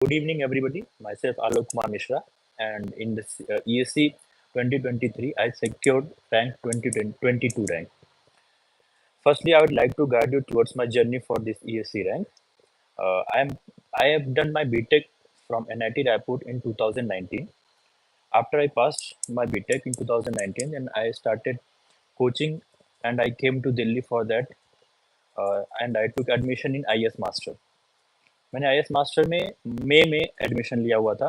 Good evening, everybody. Myself Alok Kumar Mishra, and in this ESC 2023, I secured rank 2022 rank. Firstly, I would like to guide you towards my journey for this ESC rank. Uh, I am I have done my BTech from NIT Raipur in 2019. After I passed my BTech in 2019, and I started coaching, and I came to Delhi for that, and I took admission in IS Master. मैंने IS master में मई में admission लिया हुआ था।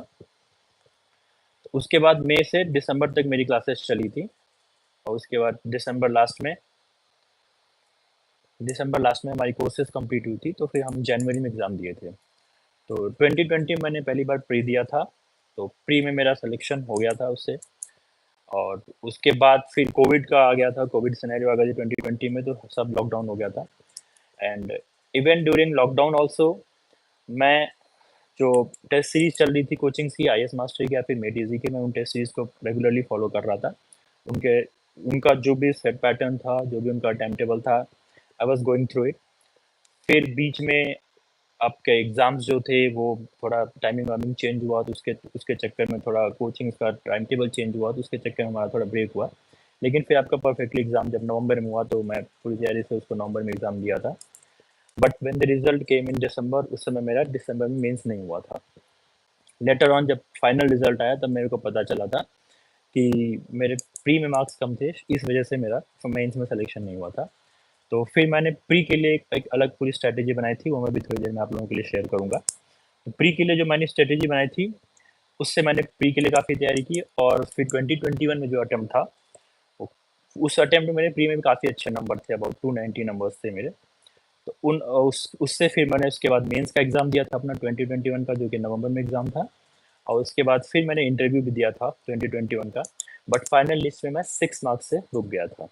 उसके बाद मई से दिसंबर तक मेरी क्लासेस चली थी और उसके बाद दिसंबर लास्ट में हमारी कोर्सेज कंप्लीट हुई थी, तो फिर हम जनवरी में एग्ज़ाम दिए थे। तो 2020 मैंने पहली बार प्री दिया था, तो प्री में मेरा सिलेक्शन हो गया था उससे। और उसके बाद फिर कोविड का आ गया था, कोविड सिनेरियो आ गया था 2020 में, तो सब लॉकडाउन हो गया था। And even during lockdown also मैं जो टेस्ट सीरीज चल रही थी कोचिंग्स की, IS मास्टर की या फिर मेट ईजी की, मैं उन टेस्ट सीरीज को रेगुलरली फॉलो कर रहा था। उनके उनका जो भी सेट पैटर्न था, जो भी उनका टाइम टेबल था, I was going through it. फिर बीच में आपके एग्ज़ाम्स जो थे वो थोड़ा टाइमिंग वाइमिंग चेंज हुआ, तो उसके उसके चक्कर में थोड़ा कोचिंग्स का टाइम टेबल चेंज हुआ, तो उसके चक्कर में हमारा थोड़ा ब्रेक हुआ। लेकिन फिर आपका परफेक्टली एग्ज़ाम जब नवंबर में हुआ, तो मैं पूरी तैयारी से उसको नवंबर में एग्ज़ाम दिया था। But when the result came in December, उस समय मेरा दिसंबर में मेंस नहीं हुआ था। लेटर ऑन जब फाइनल रिजल्ट आया, तब मेरे को पता चला था कि मेरे प्री में मार्क्स कम थे, इस वजह से मेरा मेंस में सिलेक्शन नहीं हुआ था। तो फिर मैंने प्री के लिए एक अलग पूरी स्ट्रैटेजी बनाई थी, वो मैं भी थोड़ी देर में आप लोगों के लिए शेयर करूँगा। तो प्री के लिए जो मैंने स्ट्रैटेजी बनाई थी, उससे मैंने प्री के लिए काफ़ी तैयारी की, और फिर 2021 में जो अटेम्प्ट था, उस अटेम्प्ट में मेरे प्री में भी काफ़ी अच्छे नंबर थे, अबाउट 290 नंबर्स थे मेरे। तो उससे फिर मैंने उसके बाद मेंस का एग्ज़ाम दिया था अपना 2021 का, जो कि नवंबर में एग्ज़ाम था। और उसके बाद फिर मैंने इंटरव्यू भी दिया था 2021 का, बट फाइनल लिस्ट में मैं 6 मार्क्स से रुक गया था।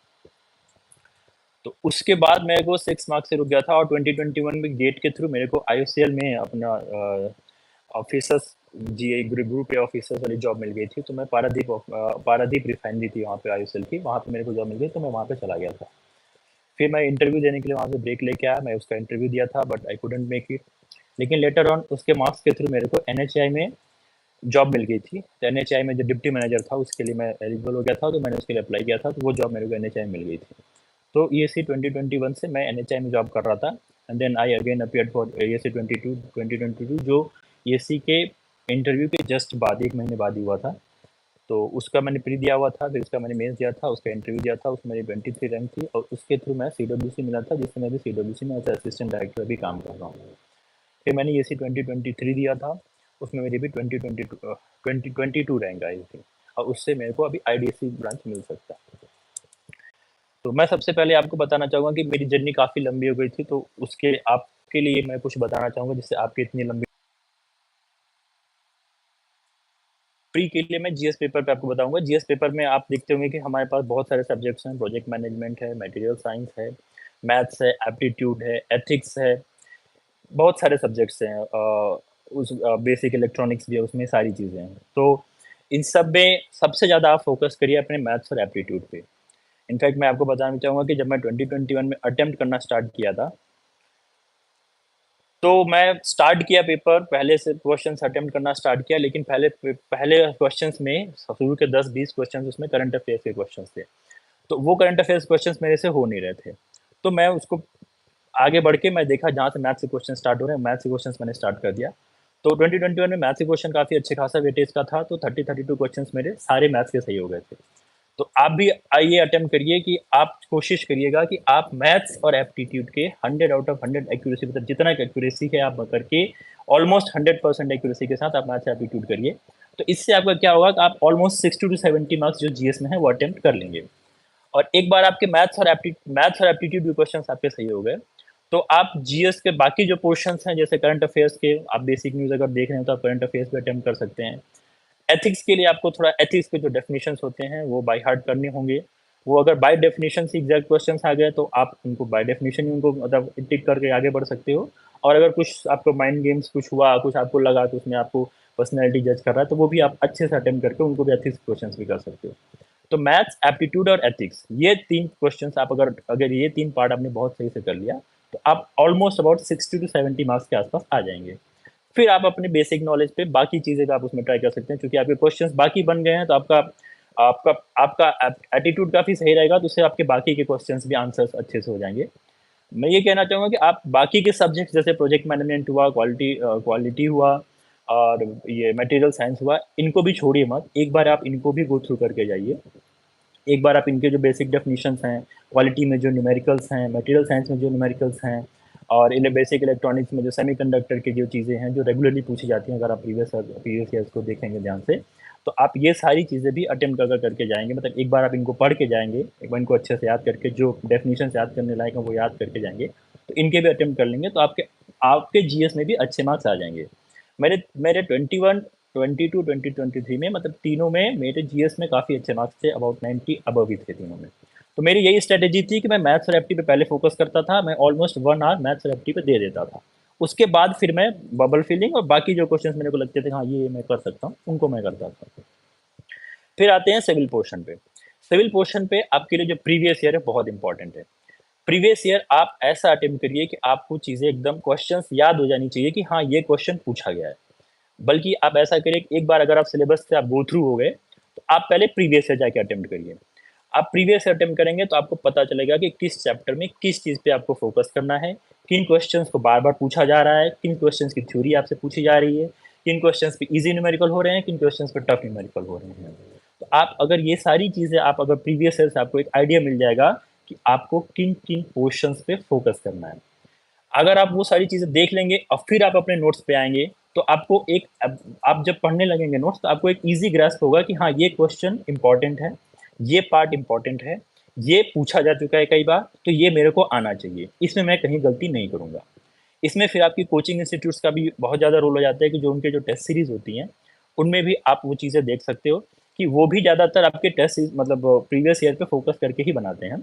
तो उसके बाद मेरे को 6 मार्क्स से रुक गया था, और 2021 में गेट के थ्रू मेरे को IOCL में अपना ऑफिसर्स जी ग्रुप ए ऑफिसर्स वाली जॉब मिल गई थी। तो मैं पारादीप रिफाइनरी थी वहाँ पे IOCL की, वहाँ पे मेरे को जॉब मिल गई, तो मैं वहाँ पे चला गया था। फिर मैं इंटरव्यू देने के लिए वहाँ से ब्रेक लेके आया, मैं उसका इंटरव्यू दिया था, but I couldn't make it. लेकिन लेटर ऑन उसके मार्क्स के थ्रू मेरे को NHI में जॉब मिल गई थी। तो NHI में जो डिप्टी मैनेजर था, उसके लिए मैं एलिजिबल हो गया था, तो मैंने उसके लिए अप्लाई किया था, तो वो जॉब मेरे को NHI में मिल गई थी। तो ESC 2021 से मैं NHI में जॉब कर रहा था, and then I again appeared for ESC 2022, जो ESC के इंटरव्यू के जस्ट बाद 1 महीने बाद ही हुआ था। तो उसका मैंने प्री दिया हुआ था, फिर उसका मैंने मेंस दिया था, उसका इंटरव्यू दिया था, उसमें मेरी 23 रैंक थी, और उसके थ्रू मैं CWC मिला था, जिससे मैं भी CWC में एज असिस्टेंट डायरेक्टर भी काम कर रहा हूँ। फिर मैंने ESC 2023 दिया था, उसमें मेरी भी 2022 रैंक आई थी, और उससे मेरे को अभी IDSC ब्रांच मिल सकता है। तो मैं सबसे पहले आपको बताना चाहूँगा कि मेरी जर्नी काफ़ी लंबी हो गई थी, तो उसके आपके लिए मैं कुछ बताना चाहूँगा जिससे आपकी इतनी लंबी प्री के लिए मैं GS पेपर पे आपको बताऊँगा। GS पेपर में आप देखते होंगे कि हमारे पास बहुत सारे सब्जेक्ट्स हैं, प्रोजेक्ट मैनेजमेंट है, मटेरियल साइंस है, मैथ्स है, एप्टीट्यूड है, एथिक्स है, बहुत सारे सब्जेक्ट्स हैं। बेसिक इलेक्ट्रॉनिक्स भी है, उसमें सारी चीज़ें हैं। तो इन सब में सबसे ज़्यादा आप फोकस करिए अपने मैथ्स और एप्टीट्यूड पे। इनफैक्ट मैं आपको बताना चाहूँगा कि जब मैं 2021 में अटेम्प्ट करना स्टार्ट किया था, तो मैं स्टार्ट किया पेपर, पहले से क्वेश्चंस अटेम्प्ट करना स्टार्ट किया, लेकिन पहले पहले क्वेश्चंस में शुरू के 10-20 क्वेश्चंस उसमें करंट अफेयर्स के क्वेश्चंस थे। तो वो करंट अफेयर्स क्वेश्चंस मेरे से हो नहीं रहे थे। तो मैं उसको आगे बढ़ के मैं देखा जहाँ से मैथ्स के क्वेश्चन स्टार्ट हो रहे हैं, मैथ्स के क्वेश्चंस मैंने स्टार्ट कर दिया। तो 2021 में मैथ्स के क्वेश्चन काफ़ी अच्छे खासा वेटेज का था, तो 30-32 क्वेश्चंस मेरे सारे मैथ्स के सही हो गए थे। तो आप भी आइए अटेम्प्ट करिए कि आप कोशिश करिएगा कि आप मैथ्स और एप्टीट्यूड के 100 आउट ऑफ 100 एक्यूरेसी, मतलब जितना एक्यूरेसी है आप करके ऑलमोस्ट 100% एक्यूरेसी के साथ आप मैथ्स एप्टीट्यूड करिए। तो इससे आपका क्या होगा कि आप ऑलमोस्ट 60 टू 70 मार्क्स जो GS में है वो अटेम्प्ट कर लेंगे। और एक बार आपके मैथ्स और एप्टीट्यूड के क्वेश्चन आपके सही हो गए, तो आप GS के बाकी जो पोर्शंस हैं, जैसे करंट अफेयर्स के, आप बेसिक न्यूज़ अगर देख रहे हो तो आप करंट अफेयर्स भी अटेम्प्ट कर सकते हैं। एथिक्स के लिए आपको थोड़ा एथिक्स के जो डेफिनेशंस होते हैं वो बाय हार्ट करने होंगे। वो अगर बाय डेफिनेशन से एग्जैक्ट क्वेश्चंस आ गए, तो आप उनको बाय डेफिनेशन ही उनको मतलब टिक करके आगे बढ़ सकते हो। और अगर कुछ आपको माइंड गेम्स कुछ हुआ, कुछ आपको लगा कि उसमें आपको पर्सनैलिटी जज कर रहा है, तो वो भी आप अच्छे से अटेम्प्ट करके उनको भी एथिक्स क्वेश्चंस भी कर सकते हो। तो मैथ्स, एप्टीट्यूड और एथिक्स, ये 3 क्वेश्चंस आप अगर अगर ये 3 पार्ट आपने बहुत सही से कर लिया, तो आप ऑलमोस्ट अबाउट 60 टू 70 मार्क्स के आसपास आ जाएँगे। फिर आप अपने बेसिक नॉलेज पे बाकी चीज़ें भी आप उसमें ट्राई कर सकते हैं, क्योंकि आपके क्वेश्चंस बाकी बन गए हैं, तो आपका आपका आपका एटीट्यूड काफ़ी सही रहेगा, तो उससे आपके बाकी के क्वेश्चंस भी आंसर्स अच्छे से हो जाएँगे। मैं ये कहना चाहूँगा कि आप बाकी के सब्जेक्ट्स जैसे प्रोजेक्ट मैनेजमेंट हुआ, क्वालिटी हुआ और ये मटेरियल साइंस हुआ, इनको भी छोड़िए मत। एक बार आप इनको भी गो थ्रू करके जाइए। एक बार आप इनके जो बेसिक डेफिनिशंस हैं, क्वालिटी में जो न्यूमेरिकल्स हैं, मटेरियल साइंस में जो न्यूमेरिकल्स हैं और इन्हें बेसिक इलेक्ट्रॉनिक्स में जो सेमीकंडक्टर की जो चीज़ें हैं, जो रेगुलरली पूछी जाती हैं, अगर आप प्रीवियस ईयर्स को देखेंगे ध्यान से, तो आप ये सारी चीज़ें भी अटेम्प्ट अगर करके जाएँगे, मतलब एक बार आप इनको पढ़ के जाएँगे, एक बार इनको अच्छे से याद करके जो डेफिनिशंस याद करने लायक हैं, वो याद करके जाएँगे, तो इनके भी अटेम्प्ट कर लेंगे, तो आपके आपके जीएस में भी अच्छे मार्क्स आ जाएँगे। मेरे मेरे 21 22 2023 में मतलब तीनों में मेरे जीएस में काफ़ी अच्छे मार्क्स थे, अबाउट 90 अबव ही थे तीनों में। तो मेरी यही स्ट्रैटेजी थी कि मैं मैथ्स और एफटी पे पहले फोकस करता था, मैं ऑलमोस्ट 1 आवर मैथ्स और एफटी पे दे देता था। उसके बाद फिर मैं बबल फिलिंग और बाकी जो क्वेश्चंस मेरे को लगते थे हाँ ये मैं कर सकता हूँ, उनको मैं करता था। फिर आते हैं सिविल पोर्शन पे। सिविल पोर्शन पे आपके लिए जो प्रीवियस ईयर है बहुत इंपॉर्टेंट है। प्रीवियस ईयर आप ऐसा अटेम्प्ट करिए कि आपको चीज़ें एकदम क्वेश्चंस याद हो जानी चाहिए कि हाँ ये क्वेश्चन पूछा गया है। बल्कि आप ऐसा करिए कि एक बार अगर आप सिलेबस से आप गो थ्रू हो गए, तो आप पहले प्रीवियस ईयर जाके अटेम्प्ट करिए। आप प्रीवियस ईयर अटेम्प्ट करेंगे तो आपको पता चलेगा कि किस चैप्टर में किस चीज़ पे आपको फोकस करना है, किन क्वेश्चंस को बार-बार पूछा जा रहा है, किन क्वेश्चंस की थ्योरी आपसे पूछी जा रही है, किन क्वेश्चंस पे ईज़ी न्यूमेरिकल हो रहे हैं, किन क्वेश्चंस पे टफ न्यूमेरिकल हो रहे हैं। तो आप अगर ये सारी चीज़ें आप अगर प्रीवियस ईयर से आपको एक आइडिया मिल जाएगा कि आपको किन-किन पोर्शंस पे फोकस करना है। अगर आप वो सारी चीज़ें देख लेंगे और फिर आप अपने नोट्स पे आएँगे, तो आपको एक अब आप जब पढ़ने लगेंगे नोट्स, तो आपको एक ईज़ी ग्रास्प होगा कि हाँ, ये क्वेश्चन इम्पोर्टेंट है, ये पार्ट इम्पोर्टेंट है, ये पूछा जा चुका है कई बार, तो ये मेरे को आना चाहिए। इसमें मैं कहीं गलती नहीं करूँगा। इसमें फिर आपकी कोचिंग इंस्टीट्यूट्स का भी बहुत ज़्यादा रोल हो जाता है कि जो उनके जो टेस्ट सीरीज़ होती हैं, उनमें भी आप वो चीज़ें देख सकते हो कि वो भी ज़्यादातर आपके टेस्ट सीरीज़ मतलब प्रीवियस ईयर पे फोकस करके ही बनाते हैं।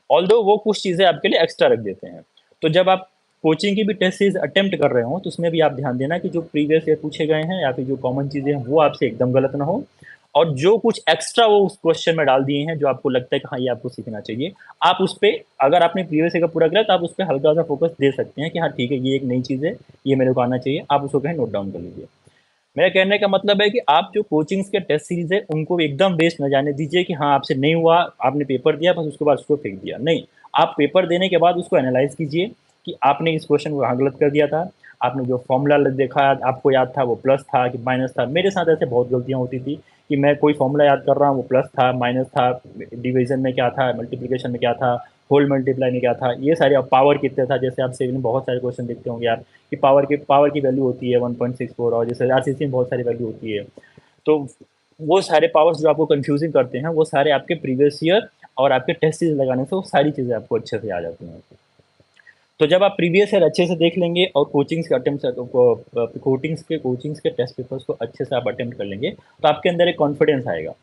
ऑल्दो वो कुछ चीज़ें आपके लिए एक्स्ट्रा रख देते हैं। तो जब आप कोचिंग की भी टेस्ट सीरीज़ अटेम्प्ट कर रहे हो, तो उसमें भी आप ध्यान देना कि जो प्रीवियस ईयर पूछे गए हैं या फिर जो कॉमन चीज़ें हैं, वो आपसे एकदम गलत ना हो और जो कुछ एक्स्ट्रा वो उस क्वेश्चन में डाल दिए हैं, जो आपको लगता है कि हाँ, ये आपको सीखना चाहिए, आप उस पे अगर आपने प्रीवियस ईयर का पूरा करा, तो आप उस पे हल्का-सा फोकस दे सकते हैं कि हाँ, ठीक है, ये एक नई चीज़ है, ये मेरे को आना चाहिए। आप उसको कहीं नोट डाउन कर लीजिए। मेरा कहने का मतलब है कि आप जो कोचिंग्स के टेस्ट सीरीज़ है, उनको एकदम वेस्ट ना जाने दीजिए कि हाँ, आपसे नहीं हुआ, आपने पेपर दिया, बस उसके बाद उसको फेंक दिया। नहीं, आप पेपर देने के बाद उसको एनालाइज़ कीजिए कि आपने इस क्वेश्चन को यहाँ गलत कर दिया था। आपने जो फ़ॉर्मूला ल देखा, आपको याद था, वो प्लस था कि माइनस था। मेरे साथ ऐसे बहुत गलतियाँ होती थी कि मैं कोई फ़ॉर्मूला याद कर रहा हूँ, वो प्लस था, माइनस था, डिवीज़न में क्या था, मल्टीप्लिकेशन में क्या था, होल मल्टीप्लाई में क्या था, ये सारे अब पावर कितने था, जैसे आप सिविल में बहुत सारे क्वेश्चन देखते होंगे आप कि पावर की वैल्यू होती है 1.64 और जैसे आरसीसी में बहुत सारी वैल्यू होती है। तो वो सारे पावर्स जो आपको कन्फ्यूज़िंग करते हैं, वो सारे आपके प्रीवियस ईयर और आपके टेस्ट सीरीज़ लगाने से वो सारी चीज़ें आपको अच्छे से आ जाती हैं। तो जब आप प्रीवियस ईयर अच्छे से देख लेंगे और कोचिंग्स के अटेम्प्ट्स कोचिंग्स के टेस्ट पेपर्स को अच्छे से आप अटेम्प्ट कर लेंगे, तो आपके अंदर एक कॉन्फिडेंस आएगा।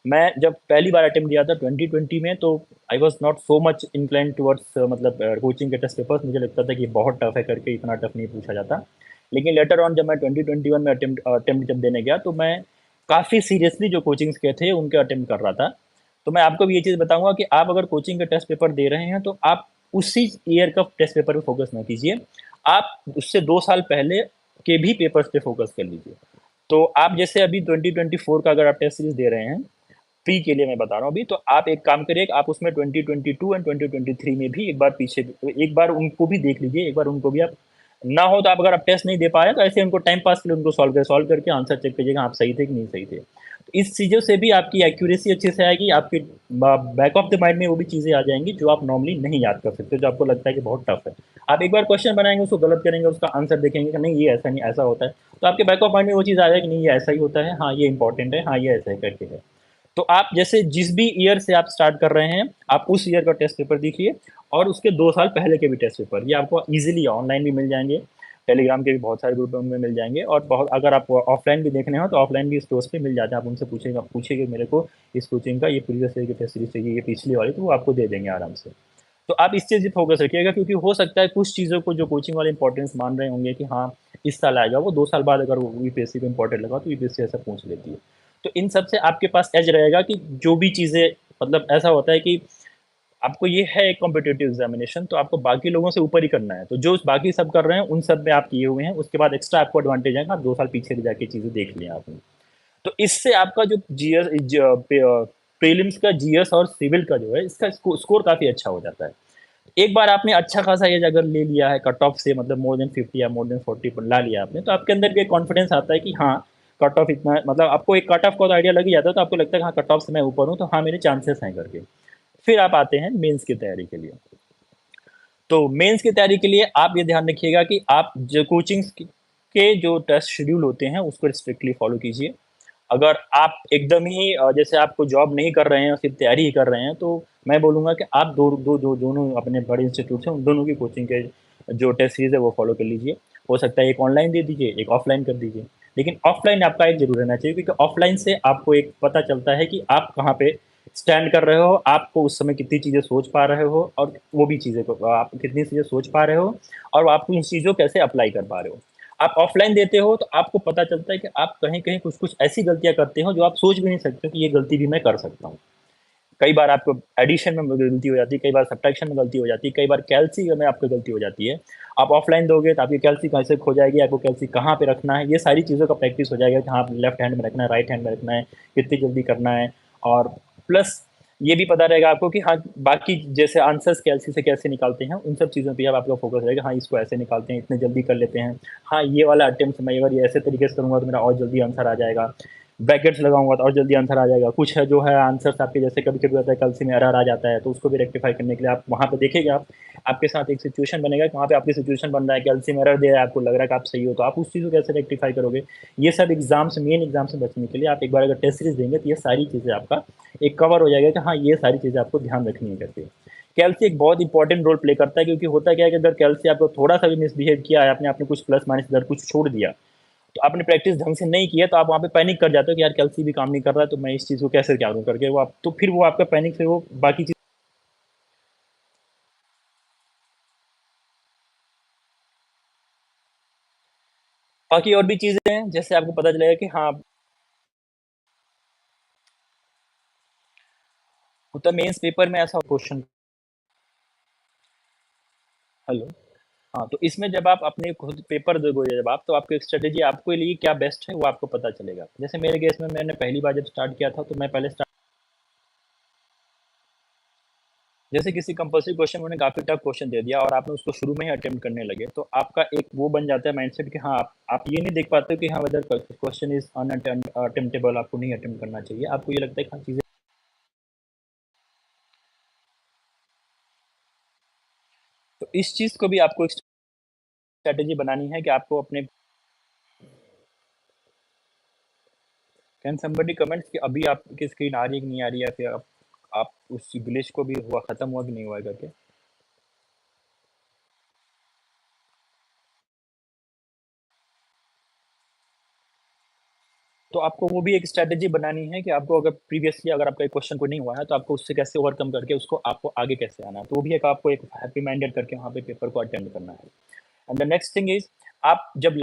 मैं जब पहली बार अटेम्प्ट दिया था 2020 में, तो I was not so much inclined towards मतलब कोचिंग के टेस्ट पेपर्स, मुझे लगता था कि बहुत टफ है करके इतना टफ नहीं पूछा जाता। लेकिन लेटर ऑन जब मैं 2021 में अटेम्प्ट जब देने गया, तो मैं काफ़ी सीरियसली जो कोचिंग्स के थे उनके अटेम्प्ट कर रहा था। तो मैं आपको भी ये चीज़ बताऊँगा कि आप अगर कोचिंग के टेस्ट पेपर दे रहे हैं, तो आप उसी ईयर का टेस्ट पेपर पे फोकस ना कीजिए। आप उससे 2 साल पहले के भी पेपर्स पे फोकस कर लीजिए। तो आप जैसे अभी 2024 का अगर आप टेस्ट सीरीज़ दे रहे हैं, प्री के लिए मैं बता रहा हूँ अभी, तो आप एक काम करिए कि आप उसमें 2022 एंड 2023 में भी एक बार पीछे एक बार उनको भी देख लीजिए, एक बार उनको भी आप ना हो तो आप अगर आप टेस्ट नहीं दे पाए तो ऐसे उनको टाइम पास के लिए उनको सॉल्व करके आंसर चेक कीजिएगा आप सही थे कि नहीं सही थे। तो इस चीज़ों से भी आपकी एक्यूरेसी अच्छे से आएगी, आपके बैक ऑफ द माइंड में वो भी चीज़ें आ जाएँगी जो आप नॉर्मली नहीं याद कर सकते, जो आपको लगता है कि बहुत टफ है। आप एक बार क्वेश्चन बनाएँगे, उसको गलत करेंगे, उसका आंसर देखेंगे कि नहीं ये ऐसा नहीं, ऐसा होता है। तो आपके बैक ऑफ माइंड में वो चीज़ आ जाएगी, नहीं ये ऐसा ही होता है, हाँ, ये इम्पोर्टेंट है, हाँ, ये ऐसा ही करके है। तो आप जैसे जिस भी ईयर से आप स्टार्ट कर रहे हैं, आप उस ईयर का टेस्ट पेपर देखिए और उसके 2 साल पहले के भी टेस्ट पेपर, ये आपको ईज़िली ऑनलाइन भी मिल जाएँगे, टेलीग्राम के भी बहुत सारे ग्रुप में मिल जाएँगे और बहुत अगर आप ऑफलाइन भी देखने हो तो ऑफलाइन भी स्टोर्स पे मिल जाते हैं, आप उनसे पूछिएगा मेरे को इस कोचिंग का ये प्रीवियस ईयर की टेस्ट सीरीज़ चाहिए, ये पिछली वाली, तो वो आपको दे देंगे आराम से। तो आप इस चीज़ पे फ़ोकस रखिएगा क्योंकि हो सकता है कुछ चीज़ों को जो कोचिंग वाले इम्पोर्टेंस मान रहे होंगे कि हाँ, इस साल आएगा, वो 2 साल बाद अगर वो यूपीएससी को इम्पोर्टेंट लगा तो यूपीएससी ऐसा पूछ लेती है। तो इन सब से आपके पास एज रहेगा कि जो भी चीज़ें मतलब ऐसा होता है कि आपको ये है एक कॉम्पिटिटिव एग्जामिनेशन, तो आपको बाकी लोगों से ऊपर ही करना है। तो जो बाकी सब कर रहे हैं, उन सब में आप किए हुए हैं, उसके बाद एक्स्ट्रा आपको एडवांटेज है कि आप 2 साल पीछे जाके चीज़ें देख ली आपने। तो इससे आपका जो जीएस प्रीलिम्स का जीएस और सिविल का जो है, इसका स्कोर काफ़ी अच्छा हो जाता है। एक बार आपने अच्छा खासा एज अगर ले लिया है कट ऑफ से, मतलब मोर देन 50 या मोर देन 40 पर ला लिया आपने, तो आपके अंदर भी एक कॉन्फिडेंस आता है कि हाँ, कट ऑफ इतना, मतलब आपको एक कट ऑफ का तो आइडिया लग ही जाता है, तो आपको लगता है कि हाँ, कट ऑफ से मैं ऊपर हूँ, तो हाँ, मेरे चांसेस हैं करके। फिर आप आते हैं मेंस की तैयारी के लिए। तो मेंस की तैयारी के लिए आप ये ध्यान रखिएगा कि आप जो कोचिंग्स के जो टेस्ट शेड्यूल होते हैं, उसको स्ट्रिक्टली फॉलो कीजिए। अगर आप एकदम ही जैसे आपको जॉब नहीं कर रहे हैं, सिर्फ तैयारी ही कर रहे हैं, तो मैं बोलूँगा कि आप दोनों अपने बड़े इंस्टीट्यूट हैं, उन दोनों की कोचिंग के जो टेस्ट सीरीज़ है वो फॉलो कर लीजिए। हो सकता है एक ऑनलाइन दे दीजिए, एक ऑफलाइन कर दीजिए। लेकिन ऑफलाइन आपका एक ज़रूर रहना चाहिए, क्योंकि ऑफलाइन से आपको एक पता चलता है कि आप कहाँ पे स्टैंड कर रहे हो, आपको उस समय कितनी चीज़ें सोच पा रहे हो, और वो भी चीज़ें को आप कितनी चीज़ें सोच पा रहे हो, और आप उन चीज़ों को कैसे अप्लाई कर पा रहे हो। आप ऑफलाइन देते हो तो आपको पता चलता है कि आप कहीं-कहीं कुछ-कुछ ऐसी गलतियाँ करते हो जो आप सोच भी नहीं सकते कि ये गलती भी मैं कर सकता हूँ। कई बार आपको एडिशन में गलती हो जाती है, कई बार सब्ट्रैक्शन में गलती हो जाती है, कई बार कैल्सी में आपको गलती हो जाती है। आप ऑफलाइन दोगे तो आपकी कैल्सी कैसे खो जाएगी, आपको कैल्सी कहाँ पे रखना है, ये सारी चीज़ों का प्रैक्टिस हो जाएगा कि हाँ, लेफ्ट हैंड में रखना है, राइट हैंड में रखना है, कितनी जल्दी करना है। और प्लस ये भी पता रहेगा आपको कि हाँ, बाकी जैसे आंसर्स कैल्सी से कैसे निकालते हैं, उन सब चीज़ों पे अब आपका फोकस रहेगा। हाँ, इसको ऐसे निकालते हैं, इतने जल्दी कर लेते हैं। हाँ, ये वाला अटेम्प्ट मैं अगर ये ऐसे तरीके से करूँगा तो मेरा और जल्दी आंसर आ जाएगा। ब्रैकेट्स लगाऊँगा तो और जल्दी आंसर आ जाएगा। कुछ है जो है आंसर्स आपके जैसे कभी-कभी होता है कैल्सी में एरर आ जाता है, तो उसको भी रेक्टिफ़ाई करने के लिए आप वहाँ पे देखिएगा आप, आपके साथ एक सिचुएशन बनेगा कि वहाँ पे आपकी सिचुएशन बन रहा है, कैल्सी में एरर दे रहा है, आपको लग रहा है कि आप सही हो, तो आप उस चीज़ को कैसे रेक्टिफ़ाई करोगे? ये सब एग्ज़ाम से, मेन एग्ज़ाम से बचने के लिए आप एक बार अगर टेस्ट सीरीज़ देंगे, तो ये सारी चीज़ें आपका एक कवर हो जाएगा कि हाँ, ये सारी चीज़ें आपको ध्यान रखनी है करके। कैल्सी एक बहुत इंपॉर्टेंट रोल प्ले करता है, क्योंकि होता क्या है कि अगर कैल्सी आपको थोड़ा-सा भी मिसबिहेव किया है, आपने कुछ प्लस माइनस इधर कुछ छोड़ दिया, तो आपने प्रैक्टिस ढंग से नहीं किया, तो आप वहाँ पे पैनिक कर जाते हो कि यार कैल्सी भी काम नहीं कर रहा है, तो मैं इस चीज़ को कैसे क्या करूँ करके, वो आप तो फिर वो आपका पैनिक से वो बाकी चीज़। बाकी और भी चीज़ें हैं, जैसे आपको पता चलेगा कि हाँ, होता मेंस पेपर में ऐसा क्वेश्चन। हेलो। हाँ, तो इसमें जब आप अपने खुद पेपर दोगे जब आप, तो आपकी स्ट्रेटेजी आपके लिए क्या बेस्ट है वो आपको पता चलेगा। जैसे मेरे केस में मैंने पहली बार जब स्टार्ट किया था, तो मैं पहले स्टार्ट, जैसे किसी कंपल्सरी क्वेश्चन उन्होंने काफ़ी टफ क्वेश्चन दे दिया और आपने उसको शुरू में ही अटेम्प्ट करने लगे, तो आपका एक वो बन जाता है माइंडसेट कि हाँ, आप ये नहीं देख पाते हो कि हाँ, वेदर क्वेश्चन इज़ अनअटेम्प्टेबल, आपको नहीं अटेम्प्ट करना चाहिए। आपको ये लगता है कि हाँ, चीज़ें, तो इस चीज़ को भी आपको एक स्ट्रैटेजी बनानी है कि आपको अपने, कैन समबडी कमेंट्स कि अभी आपकी स्क्रीन आ रही है कि नहीं आ रही है, या फिर आप उस ग्लिच को भी हुआ खत्म हुआ कि नहीं हुआ है करके। तो आपको वो भी एक स्ट्रैटेजी बनानी है कि आपको अगर प्रीवियसली अगर आपका एक क्वेश्चन को नहीं हुआ है, तो आपको उससे कैसे ओवरकम करके उसको आपको आगे कैसे आना है। तो वो भी एक आपको एक हैप्पी माइंडेड करके वहाँ पे पेपर को अटेम्प्ट करना है। And the next thing is, आप जब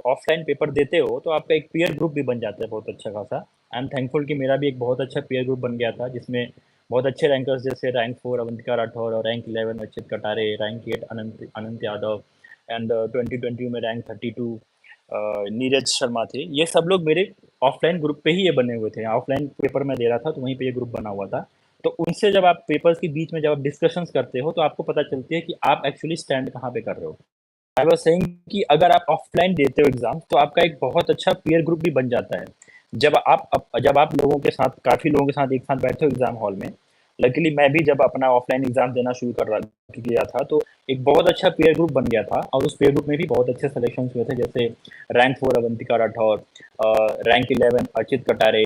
ऑफलाइन पेपर देते हो, तो आपका एक पीयर ग्रुप भी बन जाता है बहुत अच्छा खासा। आई एम थैंकफुल कि मेरा भी एक बहुत अच्छा पीयर ग्रुप बन गया था, जिसमें बहुत अच्छे रैंकर्स जैसे रैंक 4 अवंतिका राठौर और rank 11 Achyut Katare, rank 8 Anant Anant Yadav, and 2020 में रैंक 32 नीरज शर्मा थे। ये सब लोग मेरे ऑफलाइन ग्रुप पे ही ये बने हुए थे। ऑफलाइन पेपर मैं दे रहा था, तो वहीं पे ये ग्रुप बना हुआ था। तो उनसे जब आप पेपर्स के बीच में जब आप डिस्कशंस करते हो, तो आपको पता चलती है कि आप एक्चुअली स्टैंड कहाँ पे कर रहे हो। आई वाज़ सेइंग कि अगर आप ऑफलाइन देते हो एग्ज़ाम, तो आपका एक बहुत अच्छा पीयर ग्रुप भी बन जाता है। जब आप लोगों के साथ, काफ़ी लोगों के साथ एक साथ बैठे हो एग्ज़ाम हॉल में, लकीली मैं भी जब अपना ऑफलाइन एग्ज़ाम देना शुरू कर रहा किया था, तो एक बहुत अच्छा पीयर ग्रुप बन गया था, और उस पीयर ग्रुप में भी बहुत अच्छे सिलेक्शंस हुए थे, जैसे रैंक 4 अवंतिका राठौर, रैंक 11 अर्चित कटारे,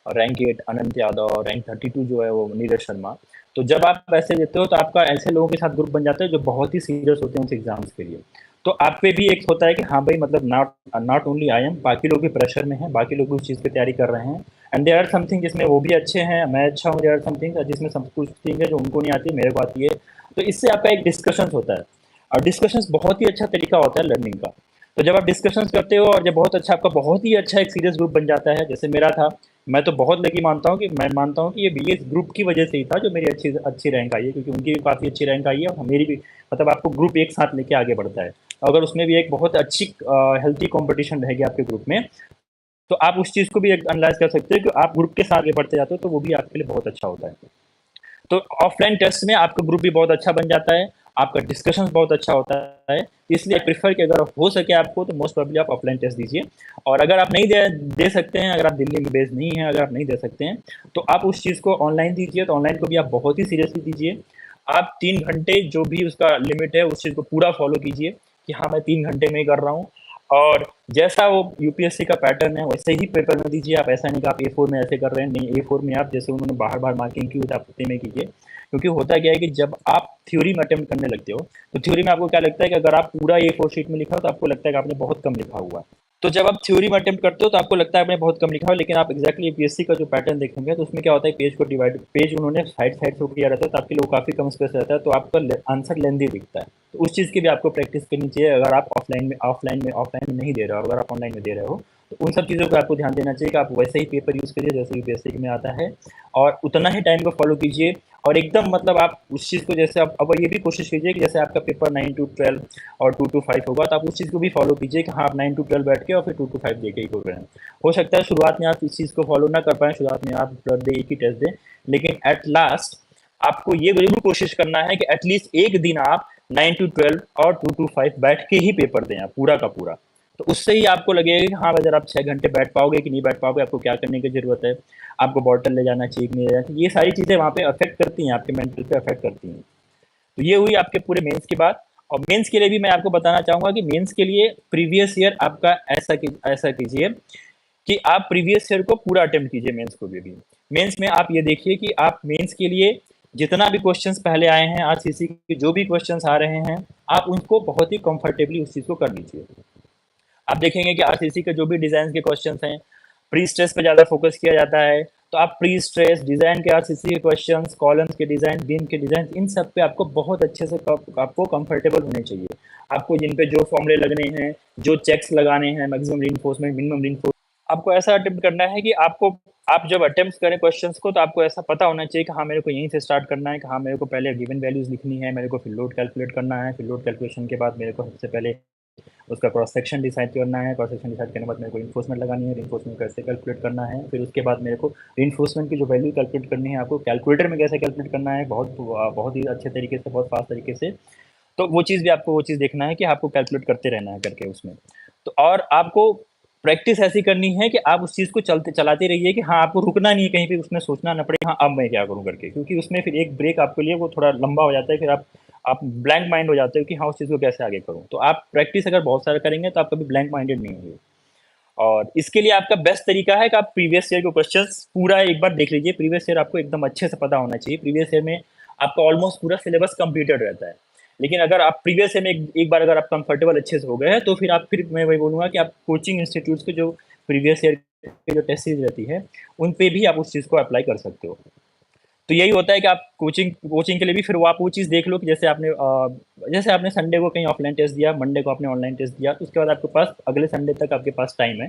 और रैंक 8 अनंत यादव, और रैंक 32 जो है वो नीरज शर्मा। तो जब आप ऐसे देते हो, तो आपका ऐसे लोगों के साथ ग्रुप बन जाता है जो बहुत ही सीरियस होते हैं उस एग्ज़ाम्स के लिए। तो आप पे भी एक होता है कि हाँ भाई, मतलब not not only I am, बाकी लोग भी प्रेशर में हैं, बाकी लोग भी उस चीज़ की तैयारी कर रहे हैं, एंड देयर आर समथिंग जिसमें वो भी अच्छे हैं, मैं अच्छा हूँ, देयर आर समथिंग जिसमें सब कुछ चीज़ है जो उनको नहीं आती, मेरे को आती है। तो इससे आपका एक डिस्कशंस होता है, और डिस्कशंस बहुत ही अच्छा तरीका होता है लर्निंग का। तो जब आप डिस्कशंस करते हो, और जब बहुत अच्छा आपका बहुत ही अच्छा एक सीरियस ग्रुप बन जाता है, जैसे मेरा था, मैं तो बहुत लकी मानता हूँ कि मैं मानता हूँ कि ये बीएस ग्रुप की वजह से ही था जो मेरी अच्छी अच्छी रैंक आई है, क्योंकि उनकी भी काफ़ी अच्छी रैंक आई है और मेरी भी। मतलब आपको ग्रुप एक साथ लेके आगे बढ़ता है। अगर उसमें भी एक बहुत अच्छी हेल्थी कंपटीशन रहेगी आपके ग्रुप में, तो आप उस चीज़ को भी एक एनालाइज कर सकते हो कि आप ग्रुप के साथ आगे बढ़ते जाते हो, तो वो भी आपके लिए बहुत अच्छा होता है। तो ऑफलाइन टेस्ट में आपका ग्रुप भी बहुत अच्छा बन जाता है, आपका डिस्कशन बहुत अच्छा होता है। इसलिए प्रेफर कि अगर हो सके आपको तो मोस्ट प्रोबेबली आप ऑफलाइन टेस्ट दीजिए। और अगर आप नहीं दे सकते हैं, अगर आप दिल्ली में बेस्ड नहीं हैं, अगर आप नहीं दे सकते हैं, तो आप उस चीज़ को ऑनलाइन दीजिए। तो ऑनलाइन को भी आप बहुत ही सीरियसली दीजिए। आप 3 घंटे जो भी उसका लिमिट है उस चीज़ को पूरा फॉलो कीजिए कि हाँ, मैं 3 घंटे में ही कर रहा हूँ। और जैसा वो यूपीएससी का पैटर्न है वैसे ही पेपर में दीजिए। आप ऐसा नहीं कि आप ए4 में ऐसे कर रहे हैं, नहीं, ए4 में आप जैसे उन्होंने बाहर बाहर मार्किंग की आप उतने में कीजिए। क्योंकि होता क्या है कि जब आप थ्योरी में अटेम्प्ट करने लगते हो, तो थ्योरी में आपको क्या लगता है कि अगर आप पूरा ए4 शीट में लिखा हो तो आपको लगता है कि आपने बहुत कम लिखा हुआ है। तो जब आप थ्योरी में अटेम्प्ट करते हो तो आपको लगता है आपने बहुत कम लिखा हो, लेकिन आप एक्जैक्टली यूपीएससी का जो पैटर्न देखेंगे तो उसमें क्या होता है, पेज को डिवाइड, पेज उन्होंने साइड साइड से किया रहता है, तो आपके लिए काफ़ी कम स्पेस रहता है, तो आपका आंसर लेंदी दिखता है। तो उस चीज़ की भी आपको प्रैक्टिस करनी चाहिए। अगर आप ऑफलाइन में नहीं दे रहे हो, अगर आप ऑनलाइन में दे रहे हो, तो उन सब चीज़ों का आपको ध्यान देना चाहिए कि आप वैसे ही पेपर यूज़ करिए जैसे यूपीएससी में आता है, और उतना ही टाइम को फॉलो कीजिए। और एकदम मतलब आप उस चीज़ को जैसे आप अब ये भी कोशिश कीजिए कि जैसे आपका पेपर 9 टू 12 और 2 टू 5 होगा, तो आप उस चीज़ को भी फॉलो कीजिए कि हाँ, आप 9 टू 12 बैठ के और फिर 2 टू 5 दे के ही कर रहे हैं। हो सकता है शुरुआत में आप इस चीज़ को फॉलो ना कर पाएँ, शुरुआत में आप पर डे एक ही टेस्ट दें, लेकिन एट लास्ट आपको ये ज़रूर कोशिश करना है कि एटलीस्ट एक दिन आप 9 टू 12 और 2 टू 5 बैठ के ही पेपर दें आप पूरा का पूरा। तो उससे ही आपको लगेगा कि हाँ, अगर आप 6 घंटे बैठ पाओगे कि नहीं बैठ पाओगे, आपको क्या करने की ज़रूरत है, आपको बॉटल ले जाना चाहिए कि नहीं ले जाना चाहिए। ये सारी चीज़ें वहाँ पे अफ़ेक्ट करती हैं, आपके मेंटल पे अफ़ेक्ट करती हैं। तो ये हुई आपके पूरे मेंस की बात। और मेंस के लिए भी मैं आपको बताना चाहूँगा कि मेंस के लिए प्रीवियस ईयर आपका ऐसा कीजिए कि आप प्रीवियस ईयर को पूरा अटेम्प्ट कीजिए मेंस को भी। मेंस में आप ये देखिए कि आप मेंस के लिए जितना भी क्वेश्चंस पहले आए हैं, आरसीसी के जो भी क्वेश्चंस आ रहे हैं, आप उनको बहुत ही कंफर्टेबली उस चीज़ को कर लीजिए। आप देखेंगे कि आरसीसी के जो भी डिज़ाइन के क्वेश्चंस हैं, प्री स्ट्रेस पे ज़्यादा फोकस किया जाता है। तो आप प्री स्ट्रेस डिज़ाइन के आरसीसी के क्वेश्चंस, कॉलम्स के डिज़ाइन, बीम के डिज़ाइन, इन सब पे आपको बहुत अच्छे से आपको कंफर्टेबल होने चाहिए। आपको जिन पे जो फॉर्मूले लगने हैं, जो चेक्स लगाने हैं, मैक्सिमम रीइंफोर्समेंट, मिनिमम रीइंफोर्समेंट, आपको ऐसा अटेम्प्ट करना है कि आप जब अटेम्प्ट करें क्वेश्चंस को, तो आपको ऐसा पता होना चाहिए कि हाँ, मेरे को यहीं से स्टार्ट करना है, कि हाँ, मेरे को पहले गिवन वैल्यूज़ लिखनी है, मेरे को फिर लोड कैलकुलेट करना है, फिर लोड कैलकुलेशन के बाद मेरे को सबसे पहले उसका क्रॉस सेक्शन डिसाइड करना है, क्रॉस सेक्शन डिसाइड करने के बाद मेरे को रिइंफोर्समेंट लगानी है, रिइंफोर्समेंट कैसे कैलकुलेट करना है, फिर उसके बाद मेरे को रिइंफोर्समेंट की जो वैल्यू कैलकुलेट करनी है, आपको कैलकुलेटर में कैसे कैलकुलेट करना है, बहुत ही अच्छे तरीके से, बहुत फास्ट तरीके से। तो वो चीज़ भी आपको वो चीज़ देखना है कि आपको कैलकुलेट करते रहना है करके उसमें। तो और आपको प्रैक्टिस ऐसी करनी है कि आप उस चीज़ को चलाते रहिए कि हाँ, आपको रुकना नहीं है कहीं पे, उसमें सोचना ना पड़े हाँ, अब मैं क्या करूँ करके, क्योंकि उसमें फिर एक ब्रेक आपके लिए वो थोड़ा लंबा हो जाता है, फिर आप ब्लैंक माइंड हो जाते हो कि हाँ, उस चीज़ को कैसे आगे करूँ। तो आप प्रैक्टिस अगर बहुत सारा करेंगे तो आप कभी ब्लैंक माइंडेड नहीं होंगे। और इसके लिए आपका बेस्ट तरीका है कि आप प्रीवियस ईयर के क्वेश्चंस पूरा एक बार देख लीजिए। प्रीवियस ईयर आपको एकदम अच्छे से पता होना चाहिए। प्रीवियस ईयर में आपका ऑलमोस्ट पूरा सिलेबस कंप्लीटेड रहता है। लेकिन अगर आप प्रीवियस ईयर में एक बार अगर आप कंफर्टेबल अच्छे से हो गए हैं, तो फिर मैं वही बोलूँगा कि आप कोचिंग इंस्टीट्यूट्स के जो प्रीवियस ईयर की जो टेस्ट सीरीज रहती है, उन पे भी आप उस चीज़ को अप्लाई कर सकते हो। तो यही होता है कि आप कोचिंग कोचिंग के लिए भी फिर वो आप वो चीज़ देख लो कि जैसे आपने संडे को कहीं ऑफलाइन टेस्ट दिया, मंडे को आपने ऑनलाइन टेस्ट दिया, तो उसके बाद आपके पास अगले संडे तक आपके पास टाइम है।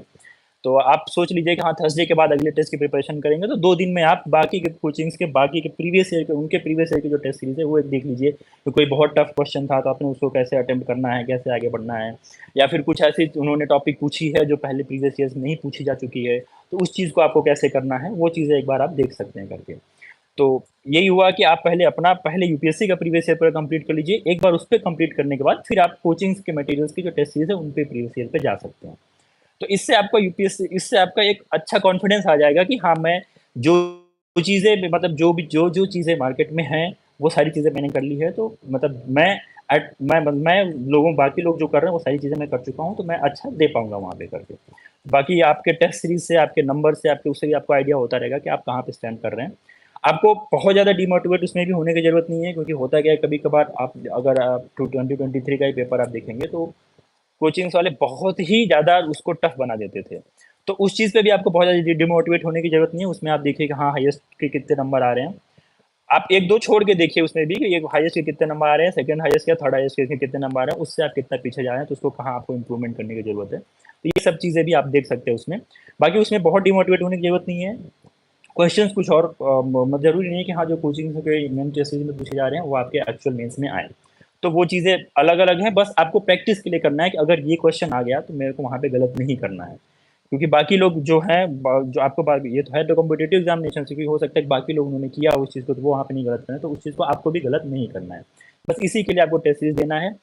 तो आप सोच लीजिए कि हाँ, थर्सडे के बाद अगले टेस्ट की प्रिपरेशन करेंगे, तो 2 दिन में आप बाकी के कोचिंग्स के बाकी के प्रीवियस ईयर के जो टेस्ट सीरीज़ है वो एक देख लीजिए। तो कोई बहुत टफ क्वेश्चन था तो आपने उसको कैसे अटेम्प्ट करना है, कैसे आगे बढ़ना है, या फिर कुछ ऐसी उन्होंने टॉपिक पूछी है जो पहले प्रीवियस ईयर्स में नहीं पूछी जा चुकी है, तो उस चीज़ को आपको कैसे करना है, वो चीज़ें एक बार आप देख सकते हैं करके। तो यही हुआ कि आप पहले यूपीएससी का प्रीवियस ईयर पूरा कंप्लीट कर लीजिए। एक बार उस पे कंप्लीट करने के बाद फिर आप कोचिंग्स के मटेरियल्स की जो टेस्ट सीरीज़ है, उन पे प्रीवियस ईयर पे जा सकते हैं। तो इससे आपका एक अच्छा कॉन्फिडेंस आ जाएगा कि हाँ, मैं जो चीज़ें मतलब जो चीज़ें मार्केट में हैं, वो सारी चीज़ें मैंने कर ली है। तो मतलब मैं लोगों बाकी लोग जो कर रहे हैं, वो सारी चीज़ें मैं कर चुका हूँ, तो मैं अच्छा दे पाऊँगा वहाँ पे करके। बाकी आपके टेस्ट सीरीज़ से, आपके नंबर से, आपके उससे भी आपको आइडिया होता रहेगा कि आप कहाँ पे स्टैंड कर रहे हैं। आपको बहुत ज़्यादा डिमोटिवेट उसमें भी होने की ज़रूरत नहीं है, क्योंकि होता क्या है, कभी-कभार अगर आप 2023 का ही पेपर आप देखेंगे, तो कोचिंग्स वाले बहुत ही ज़्यादा उसको टफ बना देते थे। तो उस चीज़ पे भी आपको बहुत ज़्यादा डिमोटिवेट होने की ज़रूरत नहीं है। उसमें आप देखिए कि हाँ, हाईएस्ट के कितने नंबर आ रहे हैं। आप 1-2 छोड़ के देखिए उसमें भी कि ये हाईएस्ट के कितने नंबर आ रहे हैं, सेकंड हाईएस्ट या थर्ड हाईएस्ट के कितने नंबर आ रहे हैं, उससे आप कितना पीछे जा रहे हैं, तो उसको कहाँ आपको इम्प्रूवमेंट करने की ज़रूरत है। तो ये सब चीज़ें भी आप देख सकते हैं उसमें। बाकी उसमें बहुत डिमोटिवेट होने की ज़रूरत नहीं है। क्वेश्चंस कुछ और ज़रूरी नहीं है कि हाँ, जो कोचिंग के मेन टेस्ट में पूछे जा रहे हैं, वो आपके एक्चुअल मेंस में आए। तो वो चीज़ें अलग-अलग हैं, बस आपको प्रैक्टिस के लिए करना है कि अगर ये क्वेश्चन आ गया, तो मेरे को वहाँ पे गलत नहीं करना है। क्योंकि बाकी लोग जो हैं जो आपको ये तो है तो कॉम्पिटिटिव एग्जामिनेशन से, क्योंकि हो सकता है कि बाकी लोग उन्होंने किया उस चीज़ को, तो वो वहाँ पे नहीं गलत करें, तो उस चीज़ को आपको भी गलत नहीं करना है। बस इसी के लिए आपको टेस्ट सीरीज देना है।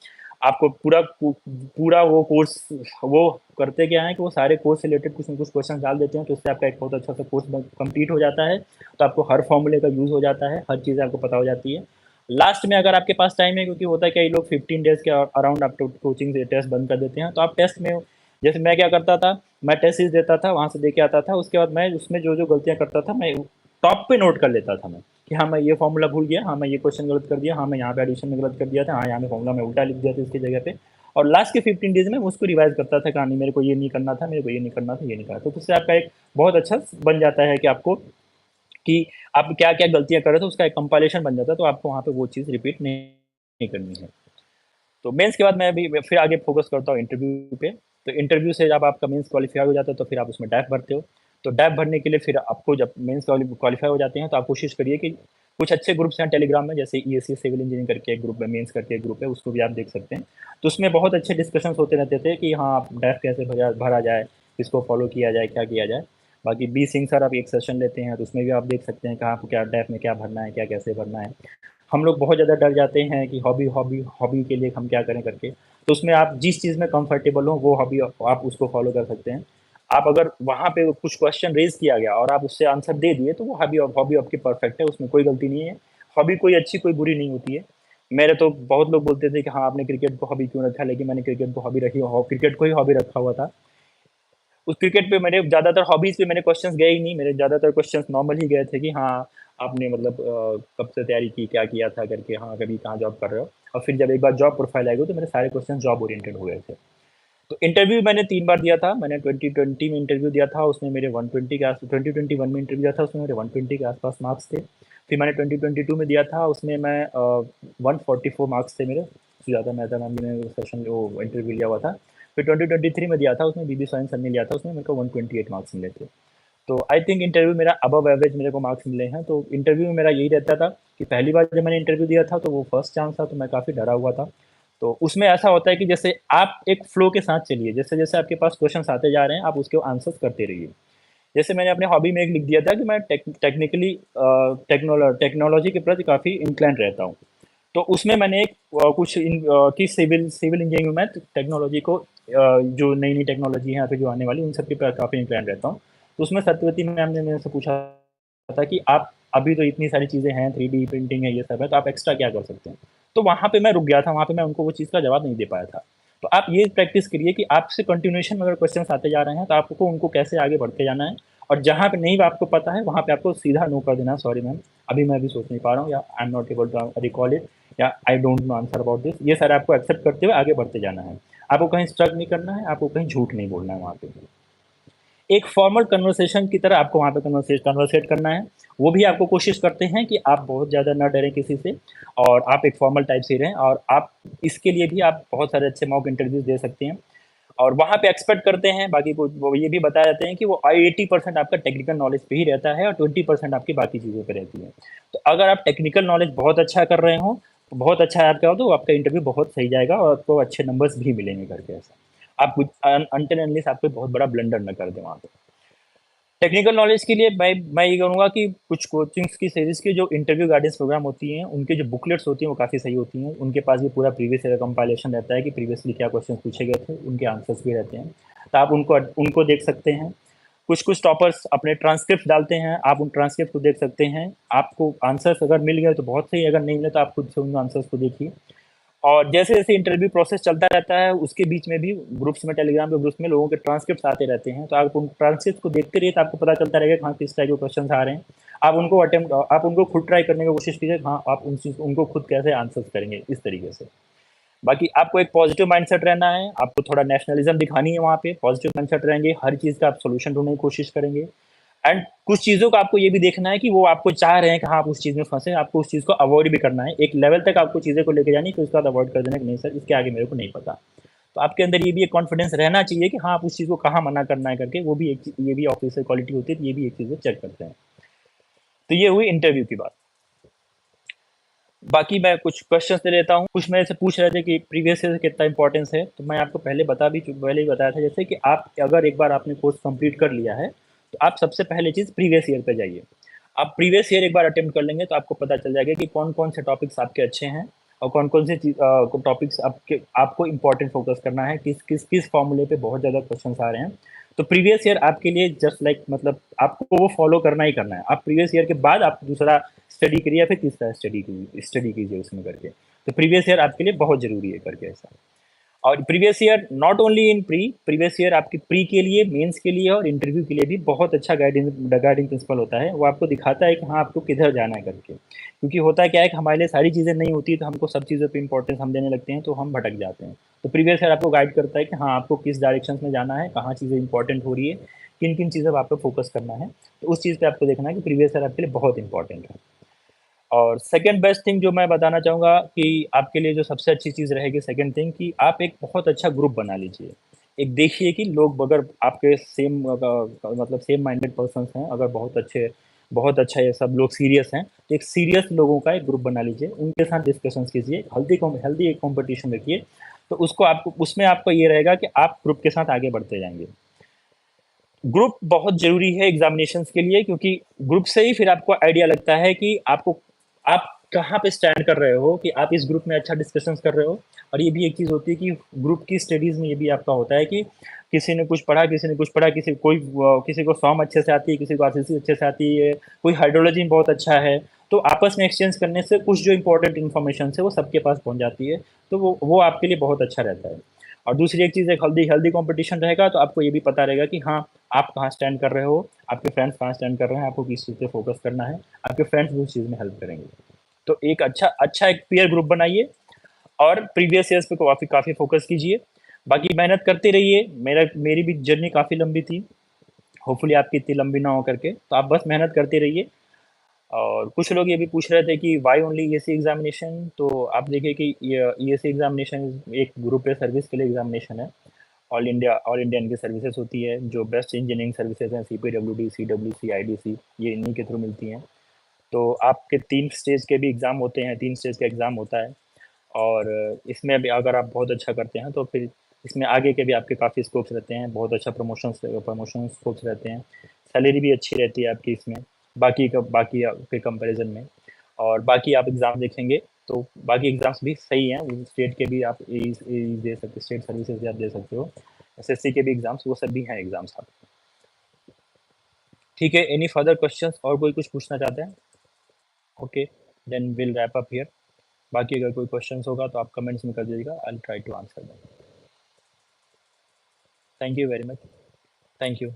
आपको पूरा वो कोर्स, वो करते क्या है कि वो सारे कोर्स से रिलेटेड कुछ न कुछ क्वेश्चन डाल देते हैं, तो उससे आपका एक बहुत अच्छा सा कोर्स कंप्लीट हो जाता है। तो आपको हर फॉर्मूले का यूज़ हो जाता है, हर चीज़ आपको पता हो जाती है। लास्ट में अगर आपके पास टाइम है, क्योंकि होता है कई लोग 15 डेज़ के अराउंड आप कोचिंग से टेस्ट बंद कर देते हैं, तो आप टेस्ट में, जैसे मैं क्या करता था, मैं टेस्ट सीरीज देता था, वहाँ से दे के आता था, उसके बाद मैं उसमें जो गलतियाँ करता था, मैं टॉप पे नोट कर लेता था मैं, कि हाँ, मैं ये फॉर्मूला भूल गया, हाँ, मैं ये क्वेश्चन गलत कर दिया, हाँ, मैं यहाँ पे एडिशन में गलत कर दिया था, हाँ, यहाँ पे फॉर्मूला में उल्टा लिख दिया था इसकी जगह पे। और लास्ट के 15 डेज़ में मैं उसको रिवाइज़ करता था कि हाँ, नहीं, मेरे को ये नहीं करना था, मेरे को ये नहीं करना था, ये नहीं करना था। तो उससे आपका एक बहुत अच्छा बन जाता है कि आपको, कि आप क्या-क्या गलतियाँ कर रहे थे, उसका एक कंपाइलेशन बन जाता है, तो आपको वहाँ पे वो चीज़ रिपीट नहीं करनी है। तो मेंस के बाद मैं अभी फिर आगे फ़ोकस करता हूँ इंटरव्यू पे। तो इंटरव्यू से जब आपका मेंस क्वालीफाई हो जाता है, तो फिर आप उसमें डैप भरते हो। तो डैप भरने के लिए फिर आपको, जब मेंस क्वालीफाई हो जाते हैं, तो आप कोशिश करिए कि कुछ अच्छे ग्रुप्स हैं टेलीग्राम में, जैसे ईएससी सिविल इंजीनियरिंग करके एक ग्रुप है, मेंस करके एक ग्रुप है, उसको भी आप देख सकते हैं। तो उसमें बहुत अच्छे डिस्कशंस होते रहते थे कि हाँ, आप डैप कैसे भरा जाए, किसको फॉलो किया जाए, क्या किया जाए। बाकी बी सिंह सर आप एक सेशन लेते हैं, तो उसमें भी आप देख सकते हैं कि आपको क्या डैप में क्या भरना है, क्या कैसे भरना है। हम लोग बहुत ज़्यादा डर जाते हैं कि हॉबी हॉबी हॉबी के लिए हम क्या करें करके। तो उसमें आप जिस चीज़ में कंफर्टेबल हो, वो हॉबी आप उसको फॉलो कर सकते हैं। आप अगर वहाँ पे कुछ क्वेश्चन रेज़ किया गया और आप उससे आंसर दे दिए, तो वो हॉबी आपकी परफेक्ट है, उसमें कोई गलती नहीं है। हॉबी कोई अच्छी, कोई बुरी नहीं होती है। मेरे तो बहुत लोग बोलते थे कि हाँ, आपने क्रिकेट को हॉबी क्यों रखा? लेकिन मैंने क्रिकेट को हॉबी रखी, क्रिकेट को ही हॉबी रखा हुआ था। उस क्रिकेट पे मेरे ज़्यादातर हॉबीज़ पे मेरे क्वेश्चंस गए ही नहीं, मेरे ज़्यादातर क्वेश्चंस नॉर्मल ही गए थे कि हाँ, आपने मतलब कब से तैयारी की, क्या किया था करके, हाँ, कभी कहाँ जॉब कर रहे हो? और फिर जब एक बार जॉब प्रोफाइल आएगी, तो मेरे सारे क्वेश्चन जॉब ओरिएंटेड हो गए थे। तो इंटरव्यू मैंने 3 बार दिया था। मैंने 2020 में इंटरव्यू दिया था, उसमें मेरे 120 के आस 2021 में इंटरव्यू दिया था, उसमें मेरे 120 के आस-पास मार्क्स थे। फिर मैंने 2022 में दिया था, उसमें मैं 144 मार्क्स थे मेरे, सुजाता मेहता मैम ने सेशन वो इंटरव्यू लिया हुआ था। फिर 2023 में दिया था, उसमें बीबी सोरेन सर ने लिया था, उसमें मेरे को 128 मार्क्स मिले थे। तो आई थिंक इंटरव्यू मेरा अबव एवरेज मेरे को मार्क्स मिले हैं। तो इंटरव्यू में मेरा यही रहता था कि पहली बार जब मैंने इंटरव्यू दिया था, तो वो फर्स्ट चांस था, तो मैं काफ़ी डरा हुआ था। तो उसमें ऐसा होता है कि जैसे आप एक फ्लो के साथ चलिए, जैसे-जैसे आपके पास क्वेश्चन्स आते जा रहे हैं, आप उसके आंसर्स करते रहिए। जैसे मैंने अपने हॉबी में एक लिख दिया था कि मैं टेक्निकली टेक्नोलॉजी के प्रति काफ़ी इंक्लाइंड रहता हूँ। तो उसमें मैंने एक कुछ कि सिविल इंजीनियरिंग में टेक्नोलॉजी को, जो नई-नई टेक्नोलॉजी है यहाँ पे जो आने वाली, उन सब के प्रति काफ़ी इंक्लाइंड रहता हूँ। तो उसमें सत्यवती मैम ने मेरे से पूछा था कि आप अभी तो इतनी सारी चीज़ें हैं, 3D प्रिंटिंग है, ये सब है, तो आप एक्स्ट्रा क्या कर सकते हैं? तो वहाँ पे मैं रुक गया था, वहाँ पे मैं उनको वो चीज़ का जवाब नहीं दे पाया था। तो आप ये प्रैक्टिस करिए कि आपसे कंटिन्यूएशन में अगर क्वेश्चन्स आते जा रहे हैं, तो आपको उनको कैसे आगे बढ़ते जाना है, और जहाँ पे नहीं आपको पता है, वहाँ पे आपको सीधा नो कर देना है, सॉरी मैम, अभी मैं अभी सोच नहीं पा रहा हूँ, या I am not able to recall it, या I don't know answer about this. ये सारे आपको एक्सेप्ट करते हुए आगे बढ़ते जाना है। आपको कहीं स्ट्रक नहीं करना है, आपको कहीं झूठ नहीं बोलना है वहाँ पे। एक फॉर्मल कन्वर्सेशन की तरह आपको वहाँ पे कन्वर्सेट करना है। वो भी आपको कोशिश करते हैं कि आप बहुत ज़्यादा ना डरें किसी से, और आप एक फॉर्मल टाइप से ही रहें, और आप इसके लिए भी आप बहुत सारे अच्छे मॉक इंटरव्यूज़ दे सकते हैं। और वहाँ पे एक्सपेक्ट करते हैं, बाकी को वो ये भी बता जाते हैं कि वो 80% आपका टेक्निकल नॉलेज पे ही रहता है, और 20% आपकी बाकी चीज़ों पे रहती है। तो अगर आप टेक्निकल नॉलेज बहुत अच्छा कर रहे हो, तो बहुत अच्छा है आपका हो, तो आपका इंटरव्यू बहुत सही जाएगा और आपको अच्छे नंबर्स भी मिलेंगे करके ऐसा। आप कुछ अनटिल अनलेस आप कोई बहुत बड़ा ब्लंडर ना कर दें वहाँ पे। टेक्निकल नॉलेज के लिए मैं ये कहूँगा कि कुछ कोचिंग्स की सीरीज़ की जो इंटरव्यू गाइडेंस प्रोग्राम होती हैं, उनकी जो बुकलेट्स होती हैं, वो काफ़ी सही होती हैं। उनके पास भी पूरा प्रीवियस ईयर कंपाइलेशन रहता है कि प्रीवियसली क्या क्वेश्चन पूछे गए थे, उनके आंसर्स भी रहते हैं। तो आप उनको उनको देख सकते हैं। कुछ-कुछ टॉपर्स अपने ट्रांसक्रिप्ट डालते हैं, आप उन ट्रांसक्रिप्ट को देख सकते हैं। आपको आंसर्स अगर मिल गए तो बहुत सही, अगर नहीं मिले तो आप खुद से उन आंसर्स को देखिए। और जैसे-जैसे इंटरव्यू प्रोसेस चलता रहता है, उसके बीच में भी ग्रुप्स में, टेलीग्राम के ग्रुप्स में लोगों के ट्रांसक्रिप्ट्स आते रहते हैं, तो आप उन ट्रांसक्रिप्ट को देखते रहिए, तो आपको पता चलता रहेगा कि हाँ, किस टाइप के क्वेश्चन्स आ रहे हैं। आप उनको खुद ट्राई करने की कोशिश कीजिए, हाँ, आप उनको खुद कैसे आंसर्स करेंगे, इस तरीके से। बाकी आपको एक पॉजिटिव माइंडसेट रहना है, आपको थोड़ा नेशनलिज़्म दिखानी है वहाँ पे, पॉजिटिव माइंडसेट रहेंगे, हर चीज़ का आप सॉल्यूशन ढूँढने की कोशिश करेंगे। एंड कुछ चीज़ों का आपको ये भी देखना है कि वो आपको चाह रहे हैं कि हाँ, आप उस चीज़ में फँसे, आपको उस चीज़ को अवॉइड भी करना है। एक लेवल तक आपको चीज़ें को लेके जानी है, फिर उसके बाद अवॉइड कर देना कि नहीं सर, इसके आगे मेरे को नहीं पता। तो आपके अंदर ये भी एक कॉन्फिडेंस रहना चाहिए कि हाँ, आप उस चीज़ को कहाँ मना करना है करके, वो भी एक ये भी ऑफिसर क्वालिटी होती है, तो ये भी एक चीज़ चेक करते हैं। तो ये हुई इंटरव्यू की बात। बाकी मैं कुछ क्वेश्चंस दे देता हूँ। कुछ मेरे से पूछ रहे थे कि प्रीवियस ईयर कितना इंपॉर्टेंस है, तो मैं आपको पहले ही बताया था, जैसे कि आप अगर एक बार आपने कोर्स कंप्लीट कर लिया है, तो आप सबसे पहले चीज़ प्रीवियस ईयर पे जाइए। आप प्रीवियस ईयर एक बार अटेम्प्ट कर लेंगे, तो आपको पता चल जाएगा कि कौन-कौन से टॉपिक्स आपके अच्छे हैं और कौन-कौन से टॉपिक्स आपको इम्पोर्टेंट फोकस करना है, किस फॉर्मूले पे बहुत ज़्यादा क्वेश्चंस आ रहे हैं। तो प्रीवियस ईयर आपके लिए जस्ट लाइक मतलब आपको वो फॉलो करना ही करना है। आप प्रीवियस ईयर के बाद आप दूसरा स्टडी करिए या फिर तीसरा स्टडी कीजिए उसमें करके। तो प्रीवियस ईयर आपके लिए बहुत ज़रूरी है करके ऐसा। और previous year not only in previous year आपकी प्री के लिए, मेंस के लिए और इंटरव्यू के लिए भी बहुत अच्छा गाइडिंग प्रिंसिपल होता है। वो आपको दिखाता है कि हाँ, आपको किधर जाना है करके। क्योंकि होता क्या है कि हमारे लिए सारी चीज़ें नहीं होती, तो हमको सब चीज़ों पे इम्पोर्टेंस हम देने लगते हैं, तो हम भटक जाते हैं। तो प्रीवियस ईयर आपको गाइड करता है कि हाँ, आपको किस डायरेक्शन में जाना है, कहाँ चीज़ें इंपॉर्टेंट हो रही है, किन-किन चीज़ों पे आपको फोकस करना है। तो उस चीज़ पे आपको देखना है कि प्रीवियस ईयर आपके लिए बहुत इंपॉर्टेंट है। और सेकंड बेस्ट थिंग जो मैं बताना चाहूँगा कि आपके लिए जो सबसे अच्छी चीज़ रहेगी सेकंड थिंग कि आप एक बहुत अच्छा ग्रुप बना लीजिए। एक देखिए कि लोग अगर आपके मतलब सेम माइंडेड पर्सन्स हैं, अगर बहुत अच्छा ये सब लोग सीरियस हैं, तो एक सीरियस लोगों का एक ग्रुप बना लीजिए, उनके साथ डिस्कशंस कीजिए, हेल्दी एक कॉम्पिटिशन रखिए, तो उसमें आपको ये रहेगा कि आप ग्रुप के साथ आगे बढ़ते जाएँगे। ग्रुप बहुत ज़रूरी है एग्ज़ामिनेशंस के लिए क्योंकि ग्रुप से ही फिर आपको आइडिया लगता है कि आप कहाँ पे स्टैंड कर रहे हो कि आप इस ग्रुप में अच्छा डिस्कशंस कर रहे हो। और ये भी एक चीज़ होती है कि ग्रुप की स्टडीज़ में ये भी आपका होता है कि किसी ने कुछ पढ़ा, किसी को सॉम अच्छे से आती है, किसी को आरसीसी अच्छे से आती है, कोई हाइड्रोलॉजी में बहुत अच्छा है। तो आपस में एक्सचेंज करने से कुछ जो इम्पोर्टेंट इन्फॉर्मेशन है वो सबके पास पहुँच जाती है। तो वो आपके लिए बहुत अच्छा रहता है। और दूसरी एक चीज़ एक हेल्दी हेल्दी कॉम्पिटिशन रहेगा तो आपको ये भी पता रहेगा कि हाँ, आप कहाँ स्टैंड कर रहे हो, आपके फ्रेंड्स कहाँ स्टैंड कर रहे हैं, आपको किस चीज़ पे फ़ोकस करना है, आपके फ्रेंड्स भी उस चीज़ में हेल्प करेंगे। तो एक अच्छा अच्छा एक पीयर ग्रुप बनाइए और प्रीवियस ईयर्स पे काफ़ी काफ़ी फ़ोकस कीजिए। बाकी मेहनत करते रहिए, मेरी भी जर्नी काफ़ी लंबी थी, होपफुली आपकी इतनी लंबी ना हो करके, तो आप बस मेहनत करते रहिए। और कुछ लोग ये भी पूछ रहे थे कि व्हाई ओनली ईएससी एग्ज़ामिनेशन, तो आप देखिए कि ये ईएससी एग्ज़ामिनेशन एक ग्रुप ए सर्विस के लिए एग्ज़ामिनेशन है। ऑल इंडिया इनकी सर्विसेज होती है, जो बेस्ट इंजीनियरिंग सर्विसेज हैं, सीपीडब्ल्यूडी, सीडब्ल्यूसी, आईडीसी, ये इन्हीं के थ्रू मिलती हैं। तो आपके 3 स्टेज के भी एग्ज़ाम होते हैं, 3 स्टेज का एग्ज़ाम होता है और इसमें भी अगर आप बहुत अच्छा करते हैं, तो फिर इसमें आगे के भी आपके काफ़ी स्कोप्स रहते हैं, बहुत अच्छा प्रमोशन स्कोप्स रहते हैं। सैलरी भी अच्छी रहती है आपकी इसमें, बाकी के कंपैरिज़न में। और बाकी आप एग्ज़ाम देखेंगे, तो बाकी एग्ज़ाम्स भी सही हैं, स्टेट के भी आप एईज़ दे सकते स्टेट सर्विसेज़ भी आप दे सकते हो। एसएससी के भी एग्ज़ाम्स वो सब भी हैं एग्ज़ाम्स आपके। ठीक है, एनी फर्दर क्वेश्चंस और कोई कुछ पूछना चाहता है? Okay, then will wrap up here. बाकी अगर कोई क्वेश्चंस होगा तो आप कमेंट्स में कर दीजिएगा, I will try to answer them. Thank you very much. Thank you.